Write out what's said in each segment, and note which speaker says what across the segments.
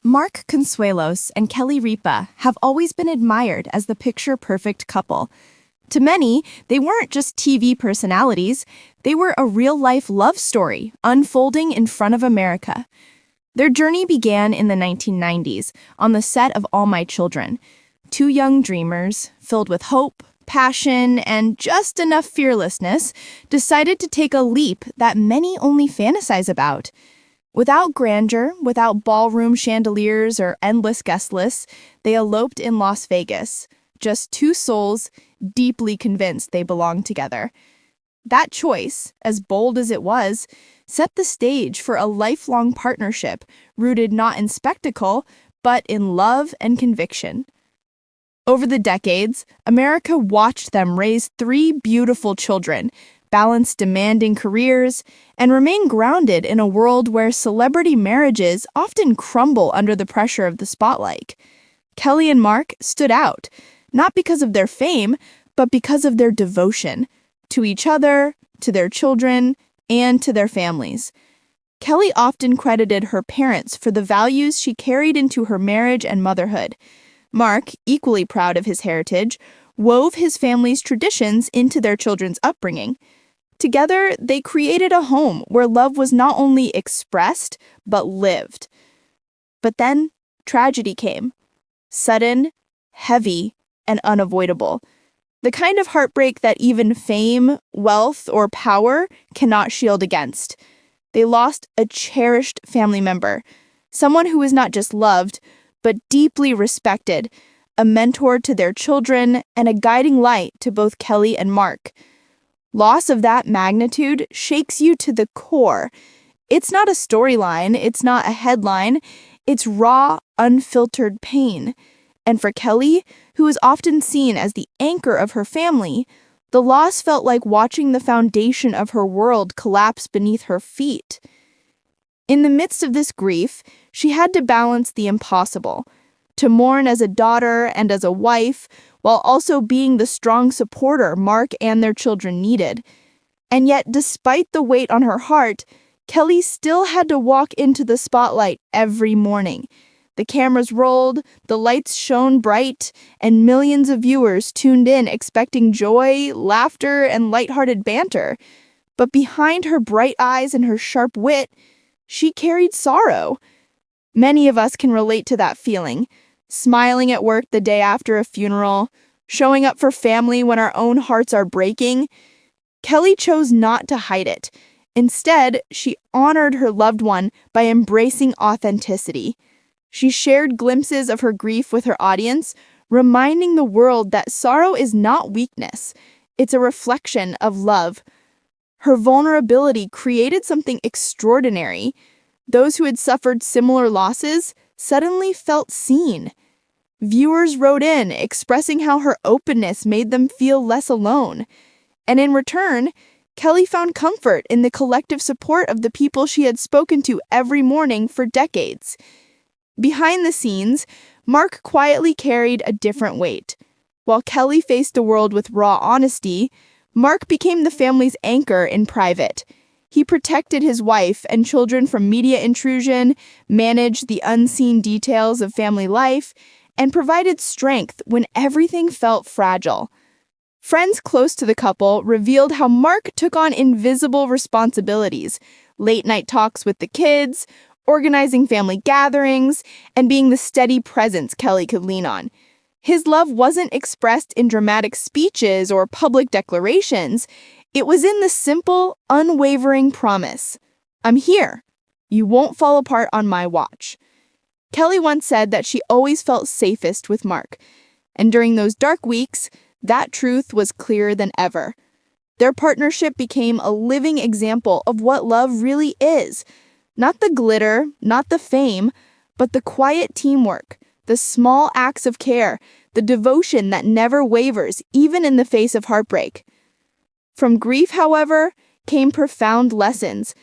Speaker 1: Mark Consuelos and Kelly Ripa have always been admired as the picture-perfect couple. To many, they weren't just TV personalities, they were a real-life love story unfolding in front of America. Their journey began in the 1990s on the set of All My Children. Two young dreamers, filled with hope, passion, and just enough fearlessness, decided to take a leap that many only fantasize about. Without grandeur, without ballroom chandeliers or endless guest lists, they eloped in Las Vegas, just two souls deeply convinced they belonged together. That choice, as bold as it was, set the stage for a lifelong partnership rooted not in spectacle, but in love and conviction. Over the decades, America watched them raise three beautiful children, balance demanding careers, and remain grounded in a world where celebrity marriages often crumble under the pressure of the spotlight. Kelly and Mark stood out, not because of their fame, but because of their devotion to each other, to their children, and to their families. Kelly often credited her parents for the values she carried into her marriage and motherhood. Mark, equally proud of his heritage, wove his family's traditions into their children's upbringing. Together, they created a home where love was not only expressed, but lived. But then, tragedy came. Sudden, heavy, and unavoidable. The kind of heartbreak that even fame, wealth, or power cannot shield against. They lost a cherished family member, someone who was not just loved, but deeply respected, a mentor to their children, and a guiding light to both Kelly and Mark. Loss of that magnitude shakes you to the core. It's not a storyline, it's not a headline, it's raw, unfiltered pain. And for Kelly, who is often seen as the anchor of her family, the loss felt like watching the foundation of her world collapse beneath her feet. In the midst of this grief, she had to balance the impossible, to mourn as a daughter and as a wife, while also being the strong supporter Mark and their children needed. And yet, despite the weight on her heart, Kelly still had to walk into the spotlight every morning. The cameras rolled, the lights shone bright, and millions of viewers tuned in expecting joy, laughter, and lighthearted banter. But behind her bright eyes and her sharp wit, she carried sorrow. Many of us can relate to that feeling. Smiling at work the day after a funeral, showing up for family when our own hearts are breaking. Kelly chose not to hide it. Instead, she honored her loved one by embracing authenticity. She shared glimpses of her grief with her audience, reminding the world that sorrow is not weakness. It's a reflection of love. Her vulnerability created something extraordinary. Those who had suffered similar losses suddenly felt seen. Viewers wrote in, expressing how her openness made them feel less alone. And in return, Kelly found comfort in the collective support of the people she had spoken to every morning for decades. Behind the scenes, Mark quietly carried a different weight. While Kelly faced the world with raw honesty, Mark became the family's anchor in private. He protected his wife and children from media intrusion, managed the unseen details of family life, and provided strength when everything felt fragile. Friends close to the couple revealed how Mark took on invisible responsibilities, late-night talks with the kids, organizing family gatherings, and being the steady presence Kelly could lean on. His love wasn't expressed in dramatic speeches or public declarations. It was in the simple, unwavering promise. I'm here. You won't fall apart on my watch. Kelly once said that she always felt safest with Mark, and during those dark weeks, that truth was clearer than ever. Their partnership became a living example of what love really is. Not the glitter, not the fame, but the quiet teamwork, the small acts of care, the devotion that never wavers, even in the face of heartbreak. From grief, however, came profound lessons.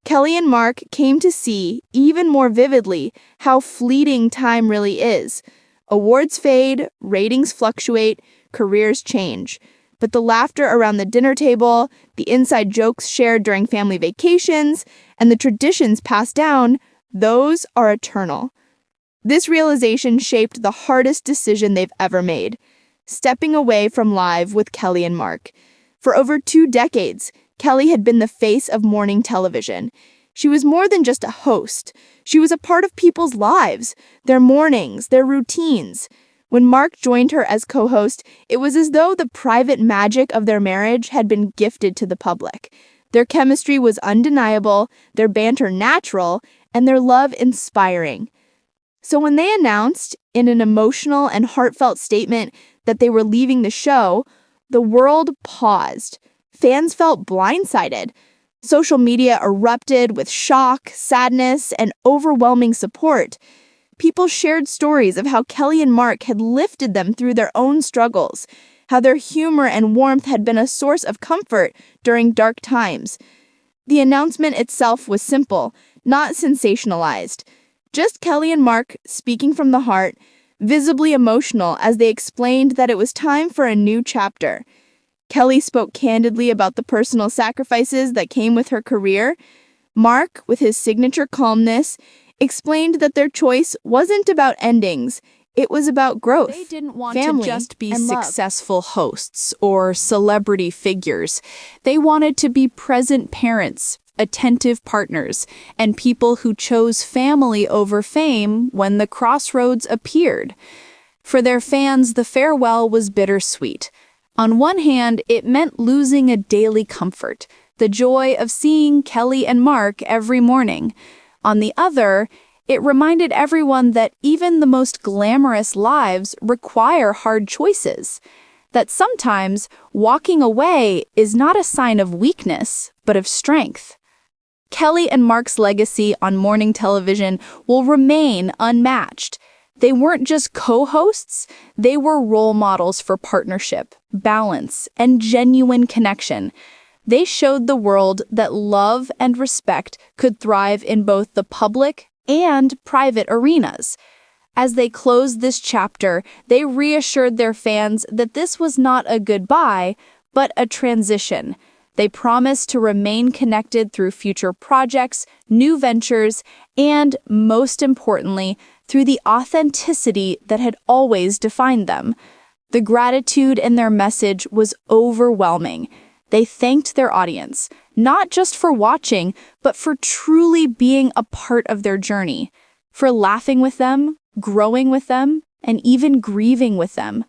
Speaker 1: Kelly and Mark came to see, even more vividly, how fleeting time really is. Awards fade, ratings fluctuate, careers change. But the laughter around the dinner table, the inside jokes shared during family vacations, and the traditions passed down, those are eternal. This realization shaped the hardest decision they've ever made, stepping away from Live with Kelly and Mark. For over 2 decades, Kelly had been the face of morning television. She was more than just a host. She was a part of people's lives, their mornings, their routines. When Mark joined her as co-host, it was as though the private magic of their marriage had been gifted to the public. Their chemistry was undeniable, their banter natural, and their love inspiring. So when they announced, in an emotional and heartfelt statement, that they were leaving the show, the world paused. Fans felt blindsided. Social media erupted with shock, sadness, and overwhelming support. People shared stories of how Kelly and Mark had lifted them through their own struggles, how their humor and warmth had been a source of comfort during dark times. The announcement itself was simple, not sensationalized. Just Kelly and Mark speaking from the heart, visibly emotional as they explained that it was time for a new chapter. Kelly spoke candidly about the personal sacrifices that came with her career. Mark, with his signature calmness, explained that their choice wasn't about endings, it was about growth.
Speaker 2: They didn't want
Speaker 1: family,
Speaker 2: to just be
Speaker 1: and love.
Speaker 2: successful hosts or celebrity figures. They wanted to be present parents, attentive partners, and people who chose family over fame when the crossroads appeared. For their fans, the farewell was bittersweet. On one hand, it meant losing a daily comfort, the joy of seeing Kelly and Mark every morning. On the other, it reminded everyone that even the most glamorous lives require hard choices, that sometimes walking away is not a sign of weakness, but of strength. Kelly and Mark's legacy on morning television will remain unmatched. They weren't just co-hosts, they were role models for partnership, balance, and genuine connection. They showed the world that love and respect could thrive in both the public and private arenas. As they closed this chapter, they reassured their fans that this was not a goodbye, but a transition. They promised to remain connected through future projects, new ventures, and, most importantly, through the authenticity that had always defined them. The gratitude in their message was overwhelming. They thanked their audience, not just for watching, but for truly being a part of their journey, for laughing with them, growing with them, and even grieving with them.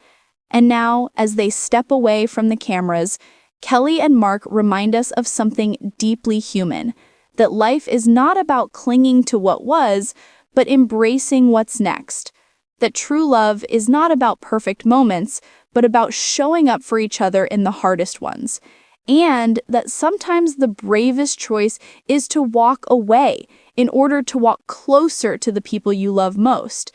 Speaker 2: And now, as they step away from the cameras, Kelly and Mark remind us of something deeply human, that life is not about clinging to what was, but embracing what's next. That true love is not about perfect moments, but about showing up for each other in the hardest ones. And that sometimes the bravest choice is to walk away in order to walk closer to the people you love most.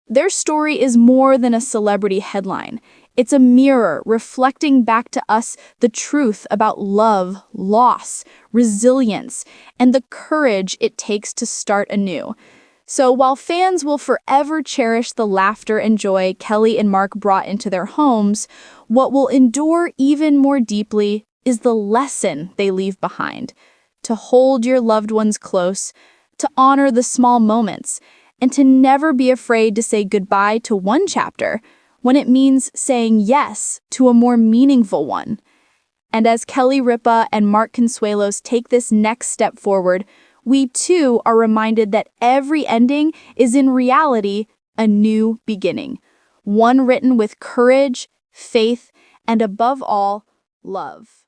Speaker 2: Their story is more than a celebrity headline. It's a mirror reflecting back to us the truth about love, loss, resilience, and the courage it takes to start anew. So while fans will forever cherish the laughter and joy Kelly and Mark brought into their homes, what will endure even more deeply is the lesson they leave behind. To hold your loved ones close, to honor the small moments, and to never be afraid to say goodbye to one chapter when it means saying yes to a more meaningful one. And as Kelly Ripa and Mark Consuelos take this next step forward, we too are reminded that every ending is in reality a new beginning, one written with courage, faith, and above all, love.